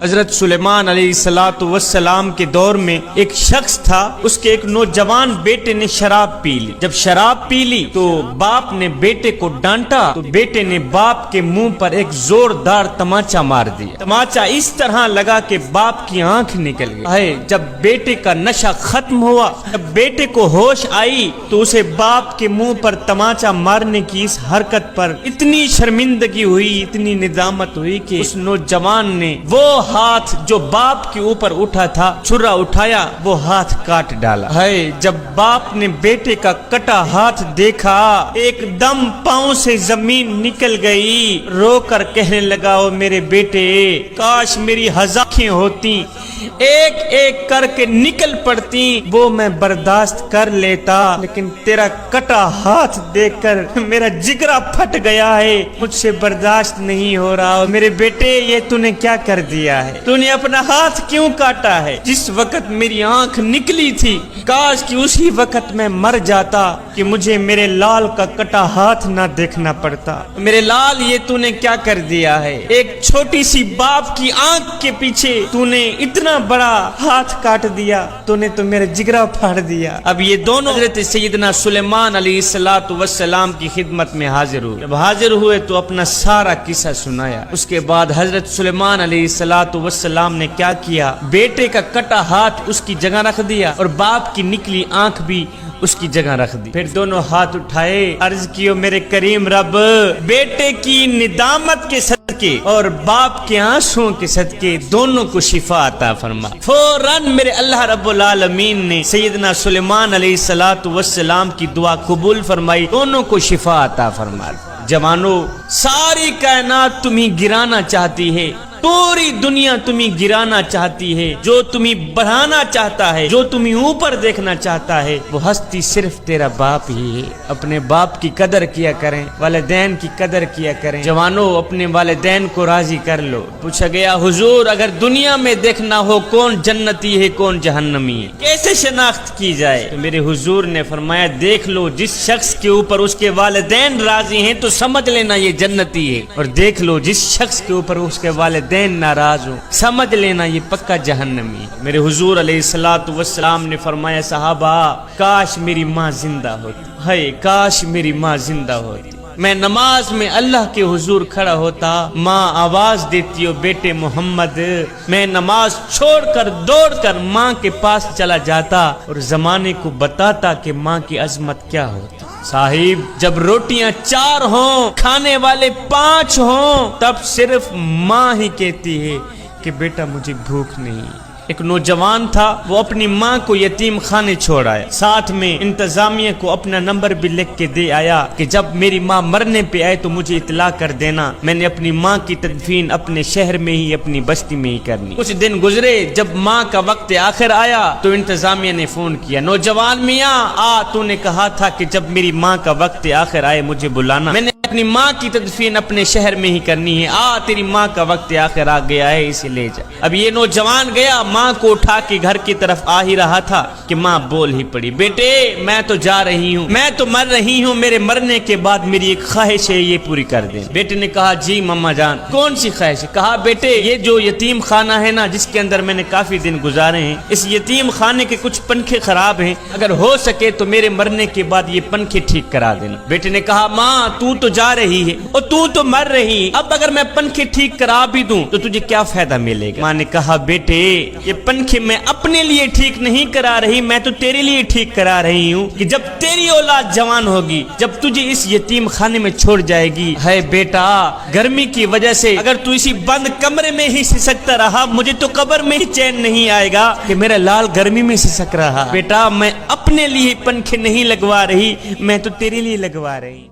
حضرت سلیمان علیہ السلام کے دور میں ایک شخص تھا، اس کے ایک نوجوان بیٹے نے شراب پی لی۔ جب شراب پی لی تو باپ نے بیٹے کو ڈانٹا تو بیٹے نے باپ کے منہ پر ایک زوردار تماچا مار دیا۔ تماچا اس طرح لگا کہ باپ کی آنکھ نکل گئی۔ جب بیٹے کا نشہ ختم ہوا، جب بیٹے کو ہوش آئی تو اسے باپ کے منہ پر تماچا مارنے کی اس حرکت پر اتنی شرمندگی ہوئی، اتنی ندامت ہوئی کہ اس نوجوان نے وہ ہاتھ جو باپ کے اوپر اٹھا تھا، چھرا اٹھایا، وہ ہاتھ کاٹ ڈالا۔ جب باپ نے بیٹے کا کٹا ہاتھ دیکھا، ایک دم پاؤں سے زمین نکل گئی، رو کر کہنے لگا، او میرے بیٹے، کاش میری ہزاریں ہوتی، ایک ایک کر کے نکل پڑتی، وہ میں برداشت کر لیتا، لیکن تیرا کٹا ہاتھ دیکھ کر میرا جگرا پھٹ گیا ہے، مجھ سے برداشت نہیں ہو رہا۔ میرے بیٹے، یہ تو نے کیا کر دیا ہے؟ تو نے اپنا ہاتھ کیوں کاٹا ہے؟ جس وقت میری آنکھ نکلی تھی، کاش کہ اسی وقت میں مر جاتا کہ مجھے میرے لال کا کٹا ہاتھ نہ دیکھنا پڑتا۔ میرے لال، یہ تو نے کیا کر دیا ہے؟ ایک چھوٹی سی باپ کی آنکھ کے پیچھے تو نے اتنا بڑا ہاتھ کاٹ دیا، تو نے تو میرا جگرا پھاڑ دیا۔ اب یہ دونوں حضرت سیدنا سلیمان علیہ السلام کی خدمت میں حاضر ہوئے۔ جب حاضر ہوئے تو اپنا سارا قصہ سنایا۔ اس کے بعد حضرت سلیمان علیہ السلام نے کیا کیا؟ بیٹے کا کٹا ہاتھ اس کی جگہ رکھ دیا اور باپ کی نکلی آنکھ بھی اس کی جگہ رکھ دی۔ پھر دونوں ہاتھ اٹھائے، عرض کیو، میرے کریم رب، بیٹے کی ندامت کے صدقے اور باپ کے آنسوں کے صدقے دونوں کو شفا عطا فرما۔ فوراً میرے اللہ رب العالمین نے سیدنا سلیمان علیہ السلام کی دعا قبول فرمائی، دونوں کو شفا عطا فرما۔ جوانو، ساری کائنات تمہیں گرانا چاہتی ہے، پوری دنیا تمہیں گرانا چاہتی ہے، جو تمہیں بڑھانا چاہتا ہے، جو تمہیں اوپر دیکھنا چاہتا ہے، وہ ہستی صرف تیرا باپ ہی ہے۔ اپنے باپ کی قدر کیا کریں، والدین کی قدر کیا کریں۔ جوانوں، اپنے والدین کو راضی کر لو۔ پوچھا گیا، حضور، اگر دنیا میں دیکھنا ہو کون جنتی ہے کون جہنمی ہے، کیسے شناخت کی جائے؟ تو میرے حضور نے فرمایا، دیکھ لو، جس شخص کے اوپر اس کے والدین راضی ہیں تو سمجھ لینا یہ جنتی ہے، اور دیکھ لو جس شخص کے اوپر اس کے والدین ناراض ہو، سمجھ لینا یہ پکا جہنمی۔ میرے حضور علیہ السلام نے فرمایا، صحابہ، کاش میری ماں زندہ ہوتی، ہے کاش میری ماں زندہ ہوتی، میں نماز میں اللہ کے حضور کھڑا ہوتا، ماں آواز دیتی ہو، بیٹے محمد، میں نماز چھوڑ کر دوڑ کر ماں کے پاس چلا جاتا اور زمانے کو بتاتا کہ ماں کی عظمت کیا ہوتی۔ صاحب، جب روٹیاں 4 ہوں، کھانے والے 5 ہوں، تب صرف ماں ہی کہتی ہے کہ بیٹا مجھے بھوک نہیں۔ ایک نوجوان تھا، وہ اپنی ماں کو یتیم خانے چھوڑ آیا، ساتھ میں انتظامیہ کو اپنا نمبر بھی لکھ کے دے آیا کہ جب میری ماں مرنے پہ آئے تو مجھے اطلاع کر دینا، میں نے اپنی ماں کی تدفین اپنے شہر میں ہی، اپنی بستی میں ہی کرنی۔ کچھ دن گزرے، جب ماں کا وقت آخر آیا تو انتظامیہ نے فون کیا، نوجوان میاں تو نے کہا تھا کہ جب میری ماں کا وقت آخر آئے مجھے بلانا، میں نے اپنی ماں کی تدفین اپنے شہر میں ہی کرنی ہے، تیری ماں کا وقت آخر آ گیا ہے، اسے لے جا۔ اب یہ نوجوان گیا، ماں کو اٹھا کے گھر کی طرف آ ہی رہا تھا کہ ماں بول ہی پڑی، بیٹے میں تو جا رہی ہوں، میں تو مر رہی ہوں، میرے مرنے کے بعد میری ایک خواہش ہے، یہ پوری کر دیں۔ بیٹے نے کہا، جی ماما جان، کون سی خواہش ہے؟ کہا، بیٹے یہ جو یتیم خانہ ہے نا، جس کے اندر میں نے کافی دن گزارے ہیں، اس یتیم خانے کے کچھ پنکھے خراب ہیں، اگر ہو سکے تو میرے مرنے کے بعد یہ پنکھے ٹھیک کرا دینا۔ بیٹے نے کہا، ماں تو جا رہی ہے اور تو مر رہی، اب اگر میں پنکھے ٹھیک کرا بھی دوں تو تجھے کیا فائدہ ملے گا؟ ماں نے کہا، بیٹے یہ پنکھے میں اپنے لیے ٹھیک نہیں کرا رہی، میں تو تیرے لیے ٹھیک کرا رہی ہوں کہ جب تیری اولاد جوان ہوگی، جب تجھے اس یتیم خانے میں چھوڑ جائے گی، ہے بیٹا گرمی کی وجہ سے اگر تو اسی بند کمرے میں ہی سسکتا رہا، مجھے تو قبر میں ہی چین نہیں آئے گا کہ میرا لال گرمی میں سسک رہا۔ بیٹا میں اپنے لیے پنکھے نہیں لگوا رہی، میں تو تیرے لیے لگوا رہی۔